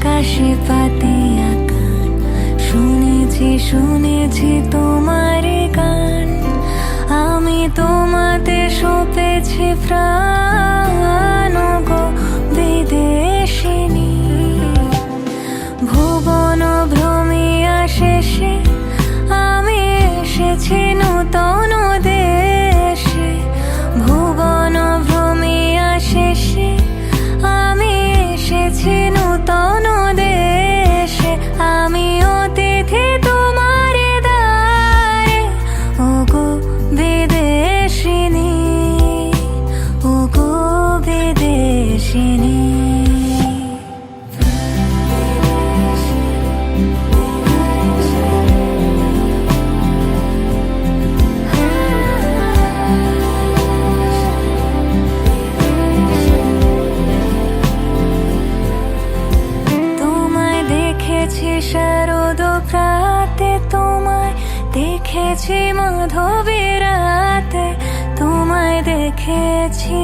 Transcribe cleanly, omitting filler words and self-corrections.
আকাশে পাতিয়া গান, শুনেছি শুনেছি তোমার গান। আমি তোমাতে সপেছি প্রাণ গো বিদেশিনী। ভুবন ভ্রমিয়া শেষে আমি এসেছি নূতন দেশে। ভুবন ভ্রমিয়া শেষে আমি এসেছি নূতন দেশে। আমি অতিথি তোমার দ্বারে ওগো বিদেশিনী, ওগো বিদেশিনী। শারদ প্রাতে তোমায় দেখেছি, মাধবী রাতে তোমায় দেখেছি।